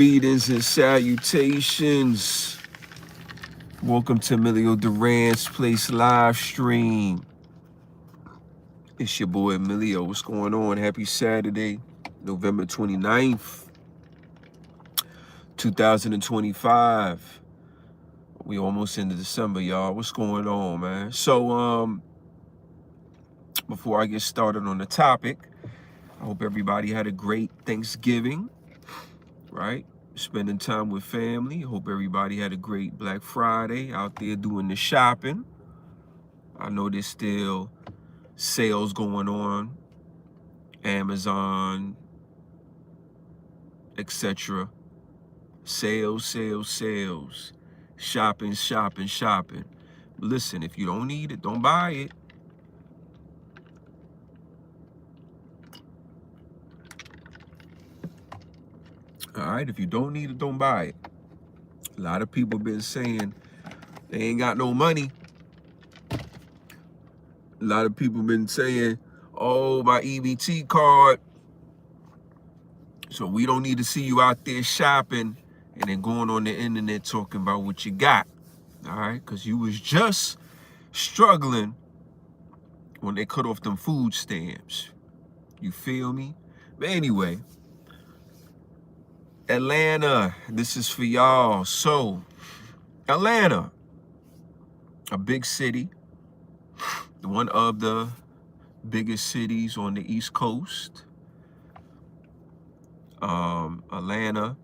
Greetings and salutations. Welcome to Emelio Duran's Place live stream. It's your boy Emelio. What's going on? Happy Saturday, November 29th, 2025. We almost into December, y'all. What's going on, man? So, before I get started on the topic, I hope everybody had a great Thanksgiving, right? Spending time with family. Hope everybody had a great Black Friday out there doing the shopping. I know there's still sales going on, Amazon, etc. Sales, shopping. Listen, if you don't need it, don't buy it. All right, if you don't need it, don't buy it. A lot of people been saying they ain't got no money. A lot of people been saying, oh, my EBT card. So we don't need to see you out there shopping and then going on the internet talking about what you got. All right, because you was just struggling when they cut off them food stamps. You feel me? But anyway, Atlanta, this is for y'all. So, Atlanta, a big city, one of the biggest cities on the East Coast. Atlanta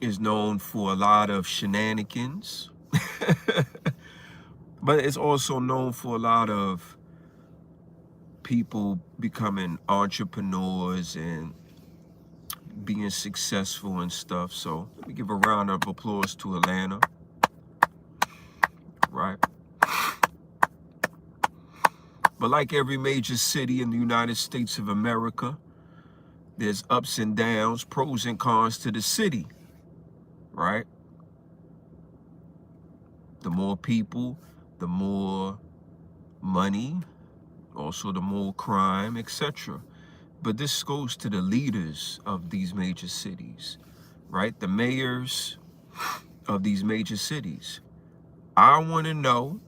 is known for a lot of shenanigans, but it's also known for a lot of people becoming entrepreneurs and being successful and stuff. So let me give a round of applause to Atlanta, right? But like every major city in the United States of America, there's ups and downs, pros and cons to the city, right? The more people, the more money, also the more crime, etc. But this goes to the leaders of these major cities, right? The mayors of these major cities. I want to know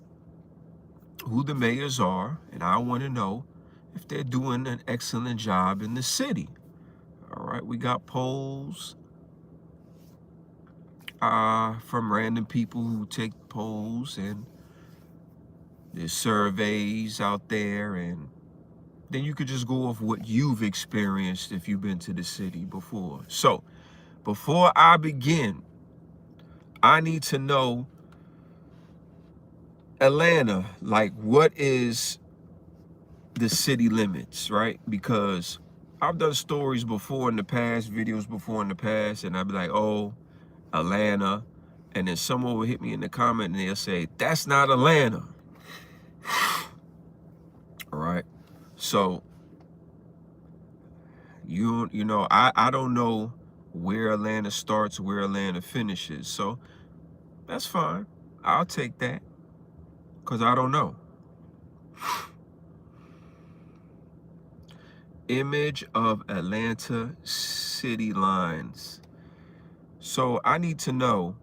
who the mayors are, and I want to know if they're doing an excellent job in the city. All right, we got polls from random people who take polls, and there's surveys out there, and then you could just go off what you've experienced if you've been to the city before. So, before I begin, I need to know, Atlanta, like, what is the city limits, right? Because I've done stories before in the past, videos before in the past, and I'd be like, oh, Atlanta. And then someone will hit me in the comment and they'll say, that's not Atlanta. All right. So, you know, I don't know where Atlanta starts, where Atlanta finishes. So that's fine. I'll take that because I don't know. Image of Atlanta city lines. So I need to know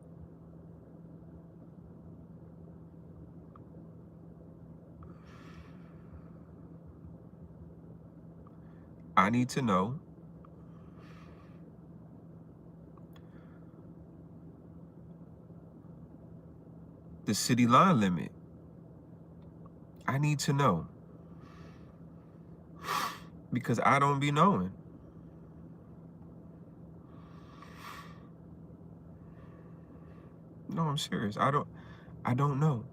the city line limit. I need to know. Because I don't be knowing. No, I'm serious. I don't know.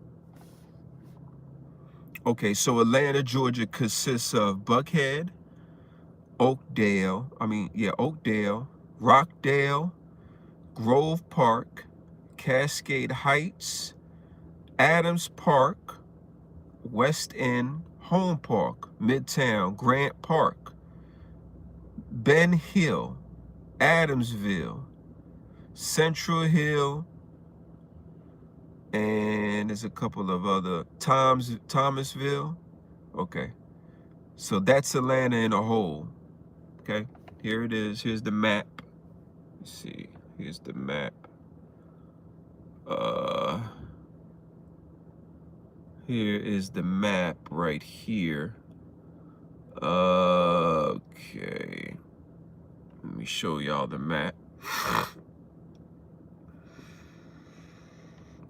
Okay, so Atlanta, Georgia consists of Buckhead, Oakdale, Rockdale, Grove Park, Cascade Heights, Adams Park, West End, Home Park, Midtown, Grant Park, Ben Hill, Adamsville, Central Hill, and there's a couple of other, Thomasville. Okay, so that's Atlanta in a whole. Okay, Here it is. Here's the map. Let's see. Here's the map. Here is the map right here. Okay. Let me show y'all the map.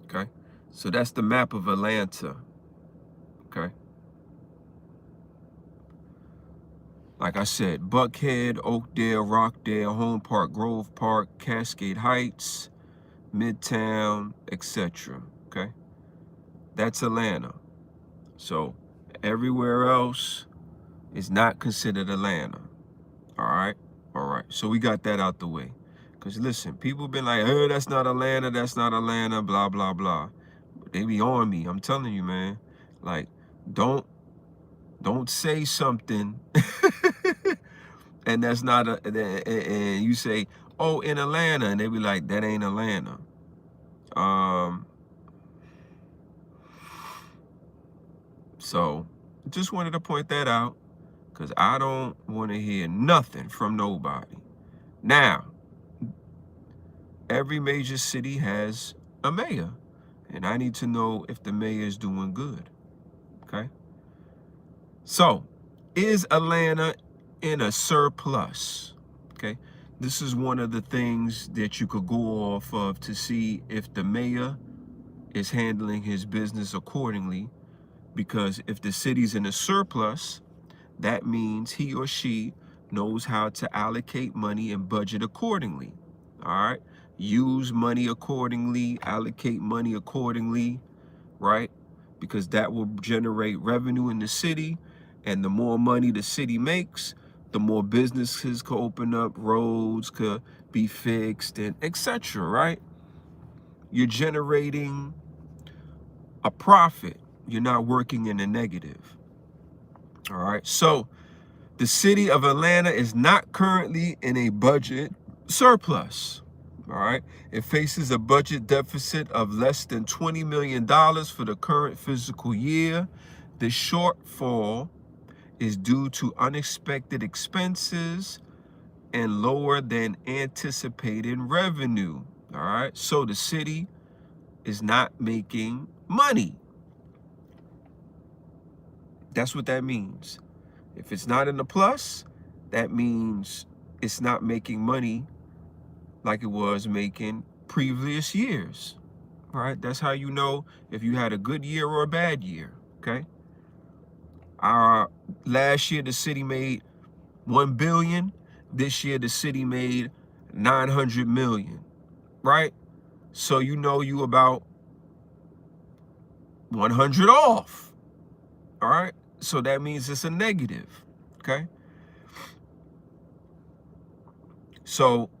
Okay. So that's the map of Atlanta. Okay. Like I said, Buckhead, Oakdale, Rockdale, Home Park, Grove Park, Cascade Heights, Midtown, etc. Okay. That's Atlanta. So everywhere else is not considered Atlanta. All right. All right. So we got that out the way. Because listen, people been like, oh, that's not Atlanta, blah, blah, blah. But they be on me. I'm telling you, man. Like, don't say something and that's not and you say, oh, in Atlanta, and they be like, that ain't Atlanta. So just wanted to point that out because I don't want to hear nothing from nobody. Now, every major city has a mayor, and I need to know if the mayor is doing good. Okay. So, is Atlanta in a surplus? Okay. This is one of the things that you could go off of to see if the mayor is handling his business accordingly. Because if the city's in a surplus, that means he or she knows how to allocate money and budget accordingly. All right. Use money accordingly, allocate money accordingly, right? Because that will generate revenue in the city. And the more money the city makes, the more businesses could open up, roads could be fixed, and etc., right? You're generating a profit. You're not working in the negative. All right. So the city of Atlanta is not currently in a budget surplus. All right. It faces a budget deficit of less than $20 million for the current fiscal year. The shortfall is due to unexpected expenses and lower than anticipated revenue. All right. So the city is not making money. That's what that means. If it's not in the plus, that means it's not making money like it was making previous years. All right. That's how you know if you had a good year or a bad year. Okay. Last year, the city made 1 billion. This year, the city made 900 million. Right. So you know you about 100 off. All right. So that means it's a negative. Okay. So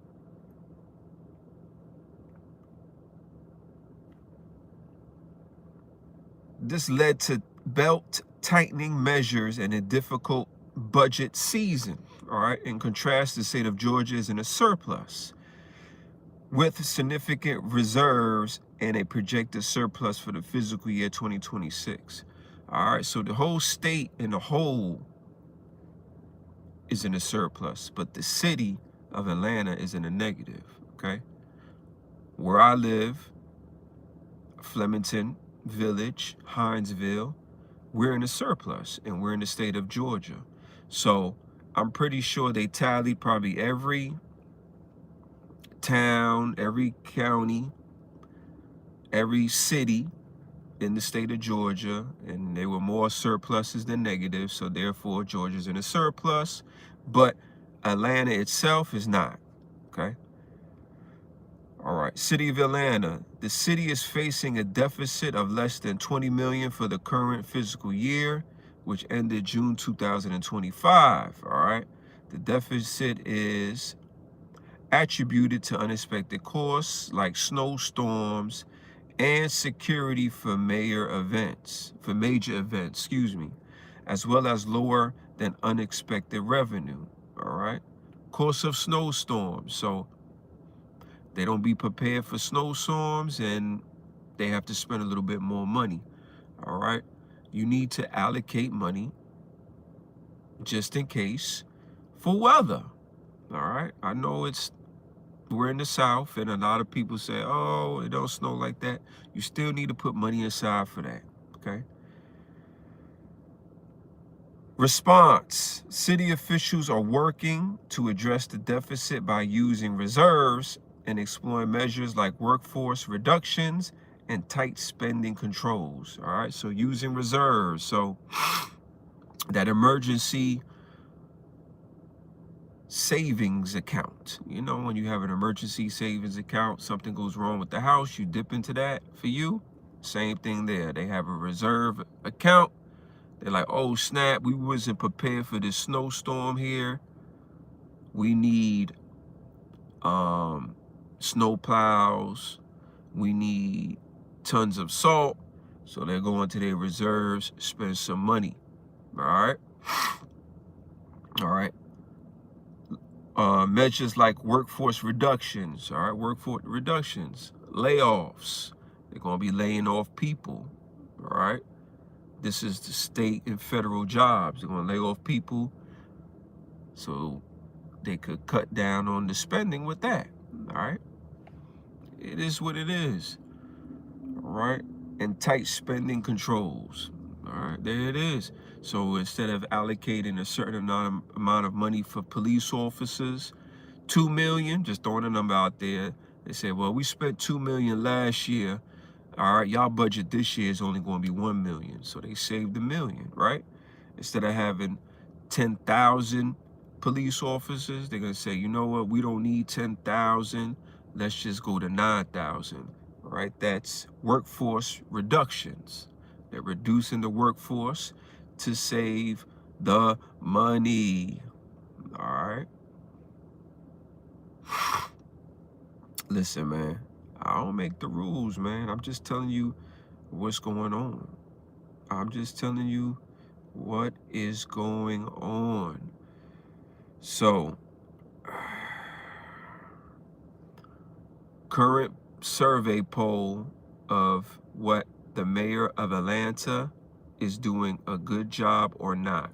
this led to belt tightening measures and a difficult budget season. All right. In contrast, the state of Georgia is in a surplus with significant reserves and a projected surplus for the fiscal year 2026. All right. So the whole state in the whole is in a surplus, but the city of Atlanta is in a negative. Okay. Where I live, Flemington Village, Hinesville, we're in a surplus and we're in the state of Georgia. So I'm pretty sure they tallied probably every town, every county, every city in the state of Georgia, and there were more surpluses than negatives. So therefore, Georgia's in a surplus, but Atlanta itself is not. Okay. All right. City of Atlanta. The city is facing a deficit of less than 20 million for the current fiscal year, which ended June 2025. All right. The deficit is attributed to unexpected costs like snowstorms and security for major events, as well as lower than unexpected revenue. All right. Course of snowstorms. So they don't be prepared for snowstorms and they have to spend a little bit more money. All right. You need to allocate money just in case for weather. All right. I know we're in the South, and a lot of people say, oh, it don't snow like that. You still need to put money aside for that. Okay. Response. City officials are working to address the deficit by using reserves and exploring measures like workforce reductions and tight spending controls. All right, so using reserves. So that emergency savings account. You know, when you have an emergency savings account, something goes wrong with the house, you dip into that for you. Same thing there. They have a reserve account. They're like, oh snap, we wasn't prepared for this snowstorm here. We need snow plows. We need tons of salt. So they're going to their reserves, spend some money. All right. All right. Measures like workforce reductions. All right. Workforce reductions, layoffs. They're going to be laying off people. All right. This is the state and federal jobs. They're going to lay off people so they could cut down on the spending with that. All right. It is what it is. All right. And tight spending controls. All right. There it is. So instead of allocating a certain amount of money for police officers, 2 million, just throwing a number out there. They say, well, we spent 2 million last year. All right. Y'all budget this year is only going to be 1 million. So they saved $1 million, right? Instead of having 10,000 police officers, they're going to say, you know what? We don't need 10,000. Let's just go to 9,000, right? That's workforce reductions. They're reducing the workforce to save the money, all right? Listen, man, I don't make the rules, man. I'm just telling you what's going on. I'm just telling you what is going on. So, current survey poll of what the mayor of Atlanta is doing a good job or not.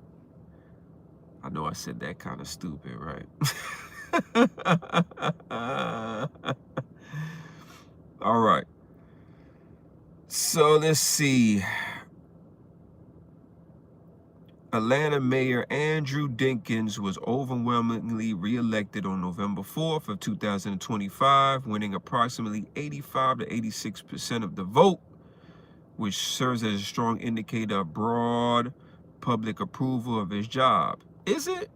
I know I said that kind of stupid, right? All right. So let's see. Atlanta Mayor Andre Dinkens was overwhelmingly reelected on November 4th of 2025, winning approximately 85 to 86% of the vote, which serves as a strong indicator of broad public approval of his job. Is it?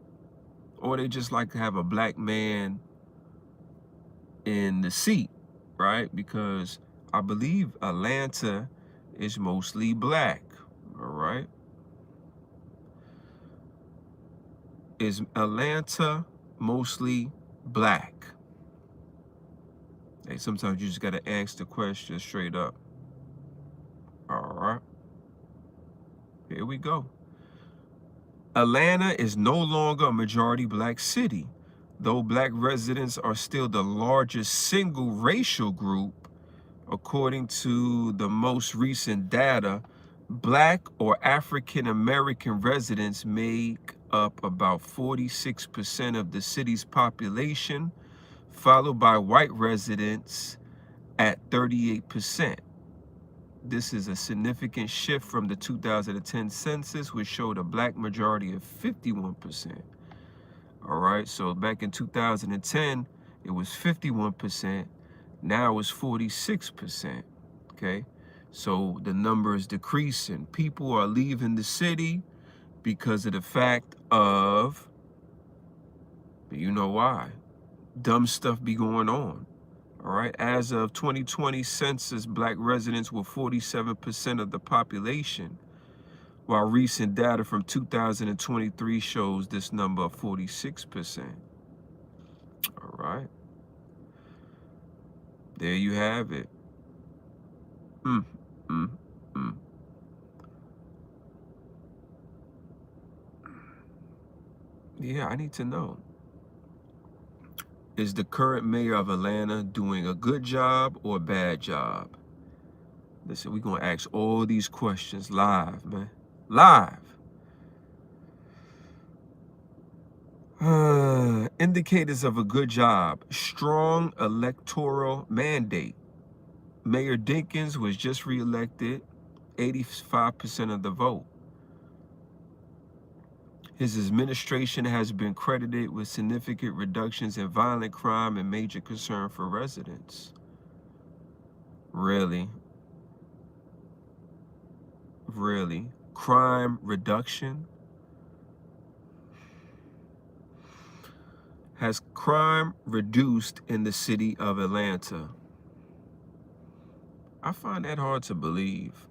Or they just like to have a black man in the seat, right? Because I believe Atlanta is mostly black, all right? Is Atlanta mostly black? Hey, sometimes you just got to ask the question straight up. All right. Here we go. Atlanta is no longer a majority black city, though black residents are still the largest single racial group. According to the most recent data, black or African American residents make up about 46% of the city's population, followed by white residents at 38%. This is a significant shift from the 2010 census, which showed a black majority of 51%. All right, so back in 2010, it was 51%. Now it's 46%. Okay, so the number is decreasing. People are leaving the city because of the fact of, you know why, dumb stuff be going on. All right, as of 2020 census, black residents were 47% of the population, while recent data from 2023 shows this number of 46%. All right, there you have it. Mm, mm, mm. Yeah, I need to know. Is the current mayor of Atlanta doing a good job or a bad job? Listen, we're going to ask all these questions live, man. Live. Indicators of a good job. Strong electoral mandate. Mayor Dinkens was just reelected, 85% of the vote. His administration has been credited with significant reductions in violent crime and major concern for residents. Really? Really? Crime reduction? Has crime reduced in the city of Atlanta? I find that hard to believe.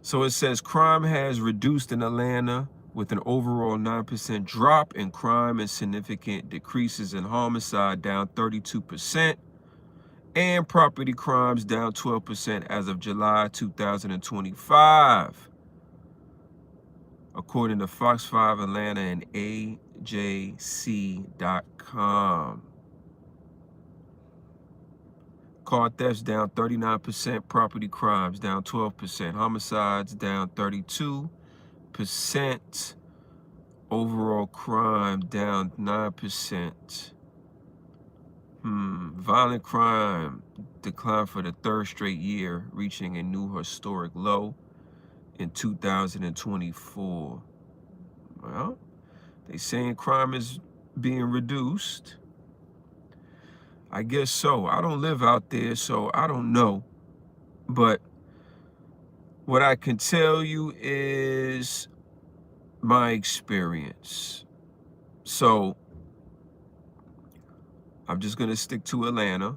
So it says crime has reduced in Atlanta with an overall 9% drop in crime and significant decreases in homicide, down 32%, and property crimes down 12% as of July 2025, according to Fox 5 Atlanta and AJC.com. Car thefts down 39%, property crimes down 12%, homicides down 32%, overall crime down 9%. Violent crime declined for the third straight year, reaching a new historic low in 2024. Well, they saying crime is being reduced. I guess so. I don't live out there, so I don't know. But what I can tell you is my experience. So I'm just going to stick to Atlanta.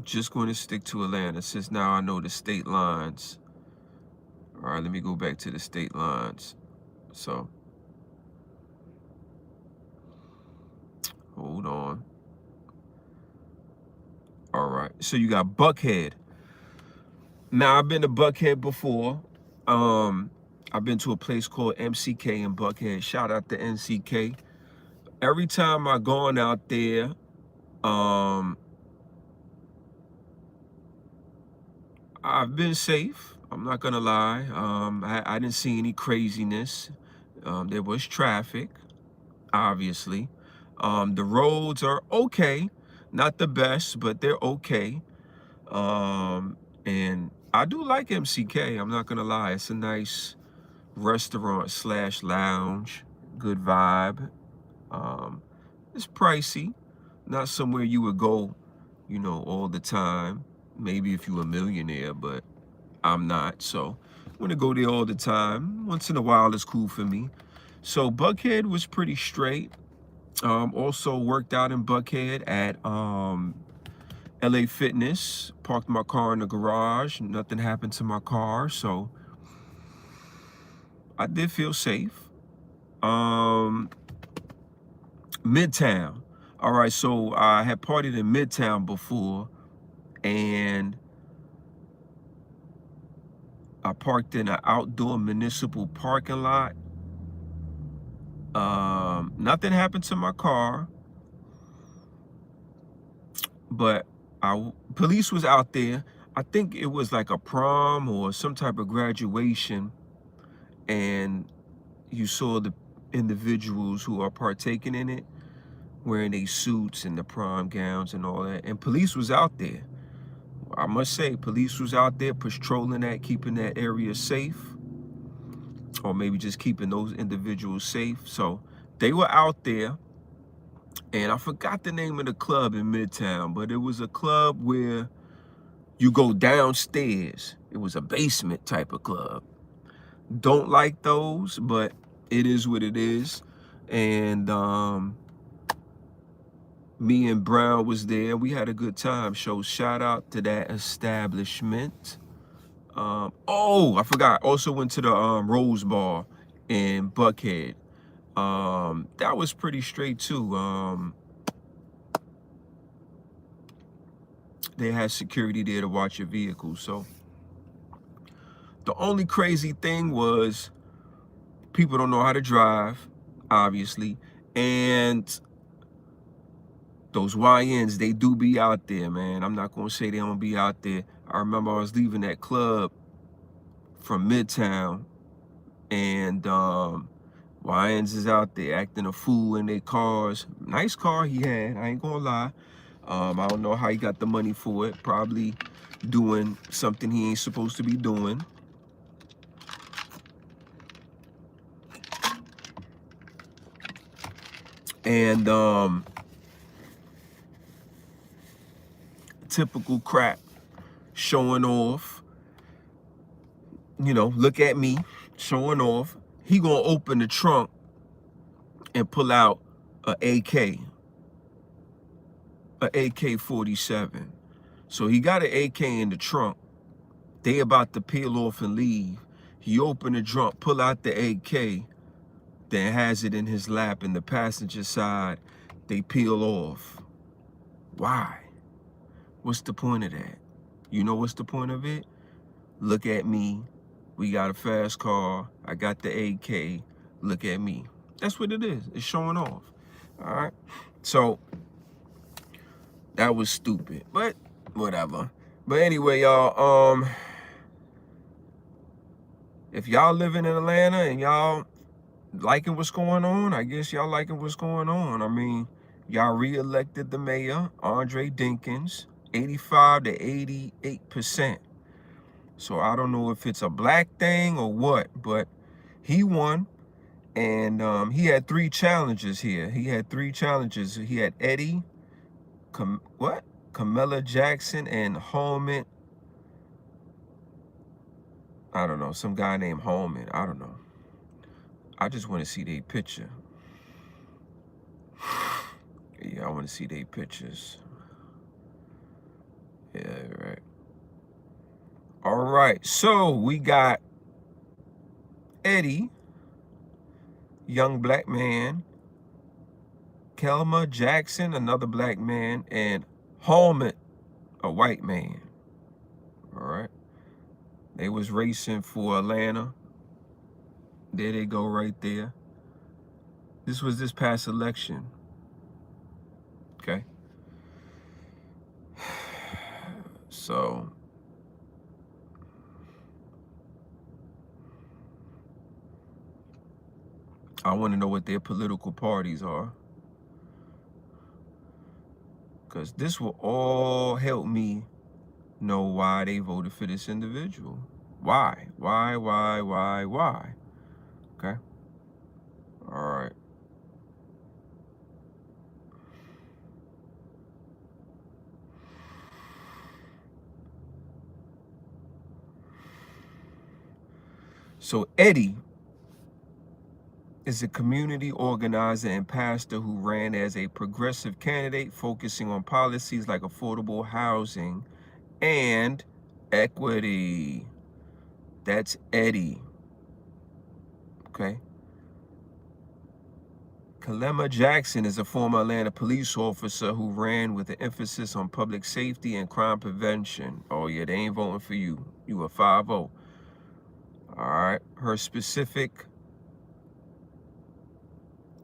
Just going to stick to Atlanta since now I know the state lines. All right, let me go back to the state lines. So, hold on. All right, so you got Buckhead. Now, I've been to Buckhead before. I've been to a place called MCK in Buckhead. Shout out to MCK. Every time I gone out there, I've been safe. I'm not gonna lie. I didn't see any craziness. There was traffic, obviously. The roads are okay, not the best, but they're okay. And I do like MCK. I'm not gonna lie. It's a nice restaurant / lounge, good vibe. It's pricey, not somewhere you would go, all the time. Maybe if you were a millionaire, but I'm not. So I'm gonna go there all the time. Once in a while is cool for me. So Buckhead was pretty straight. Also worked out in Buckhead at LA Fitness. Parked my car in the garage. Nothing happened to my car, so I did feel safe. Midtown. All right, so I had partied in Midtown before, and I parked in an outdoor municipal parking lot. Nothing happened to my car, but police was out there. I think it was like a prom or some type of graduation, and you saw the individuals who are partaking in it wearing their suits and the prom gowns and all that, and police was out there. I must say, police was out there patrolling that, keeping that area safe, or maybe just keeping those individuals safe. So they were out there, and I forgot the name of the club in Midtown, but it was a club where you go downstairs. It was a basement type of club. Don't like those, but it is what it is. And me and Brown was there. We had a good time. So shout out to that establishment. Oh, I forgot. Also went to the Rose Bar in Buckhead. That was pretty straight too. They had security there to watch your vehicle. So the only crazy thing was people don't know how to drive, obviously, and those YNs, they do be out there, man. I'm not gonna say they don't be out there. I remember I was leaving that club from Midtown, and Wayans is out there acting a fool in their cars. Nice car he had, I ain't gonna lie. I don't know how he got the money for it. Probably doing something he ain't supposed to be doing. And typical crap, showing off. You know, look at me, showing off. He gonna open the trunk and pull out a AK-47. So he got an AK in the trunk. They about to peel off and leave. He opened the trunk, pull out the AK, then has it in his lap in the passenger side. They peel off. Why? What's the point of that? You know what's the point of it? Look at me. We got a fast car. I got the AK. Look at me. That's what it is. It's showing off. All right. So that was stupid, but whatever. But anyway, y'all, if y'all living in Atlanta and y'all liking what's going on, I guess y'all liking what's going on. I mean, y'all re-elected the mayor, Andre Dinkens, 85 to 88%. So I don't know if it's a black thing or what, but he won. And he had 3 challenges here. He had 3 challenges. He had Eddie, Camilla Jackson, and Holman. I don't know, some guy named Holman. I don't know. I just want to see their picture. Yeah, I want to see their pictures. Yeah, right. All right, so we got Eddie, young black man, Kelma Jackson, another black man, and Holman, a white man. All right. They was racing for Atlanta. There they go right there. This was this past election. Okay. So I want to know what their political parties are, because this will all help me know why they voted for this individual. Why? Okay. All right. So Eddie is a community organizer and pastor who ran as a progressive candidate focusing on policies like affordable housing and equity. That's Eddie. Okay. Kelma Jackson is a former Atlanta police officer who ran with an emphasis on public safety and crime prevention. Oh yeah, they ain't voting for you. You a 5-0. All right. Her specific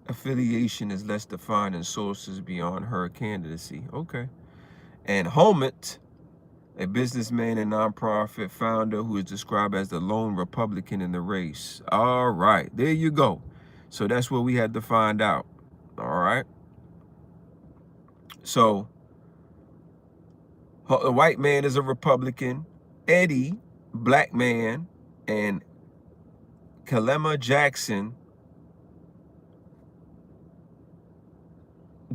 affiliation is less defined and sources beyond her candidacy. Okay. And Holmett, a businessman and nonprofit founder who is described as the lone Republican in the race. All right, there you go. So that's what we had to find out. All right. So the white man is a Republican, Eddie, black man, and Kelma Jackson,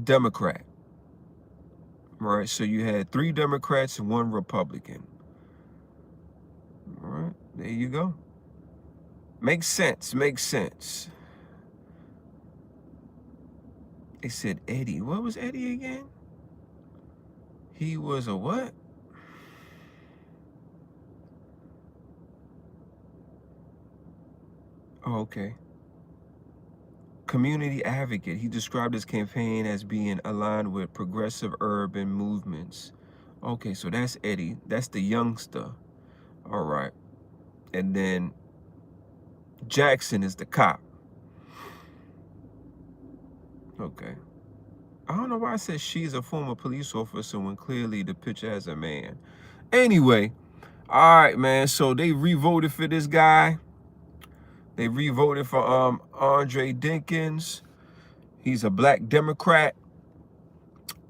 Democrat. All right, so you had 3 Democrats and 1 Republican. All right, there you go. Makes sense, makes sense. They said Eddie. What was Eddie again? He was a what? Oh, okay. Community advocate. He described his campaign as being aligned with progressive urban movements. Okay, so that's Eddie. That's the youngster. All right. And then Jackson is the cop. Okay. I don't know why I said she's a former police officer when clearly the picture has a man. Anyway, all right, man. So they re-voted for this guy. They re-voted for Andre Dinkens. He's a black Democrat.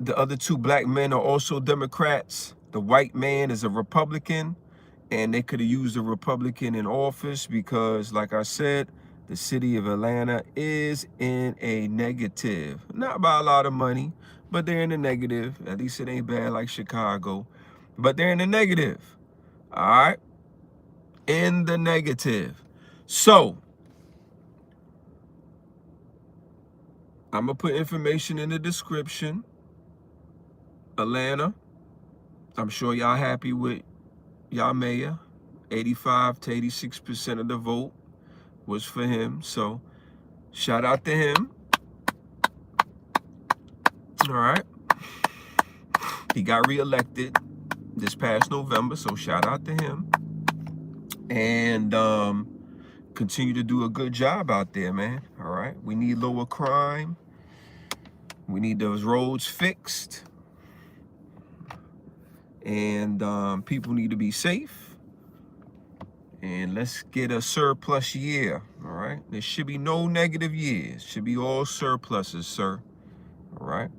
The other two black men are also Democrats. The white man is a Republican, and they could have used a Republican in office because, like I said, the city of Atlanta is in a negative. Not by a lot of money, but they're in a negative. At least it ain't bad like Chicago, but they're in a negative. All right? In the negative. So, I'm going to put information in the description. Atlanta, I'm sure y'all happy with y'all mayor. 85 to 86% of the vote was for him. So, shout out to him. All right. He got reelected this past November, so shout out to him. And continue to do a good job out there, man. All right. We need lower crime. We need those roads fixed. And people need to be safe. And let's get a surplus year. All right. There should be no negative years. Should be all surpluses, sir. All right.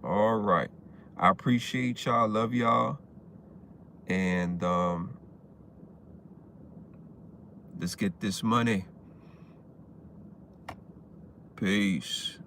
All right. I appreciate y'all. Love y'all. And let's get this money. Peace.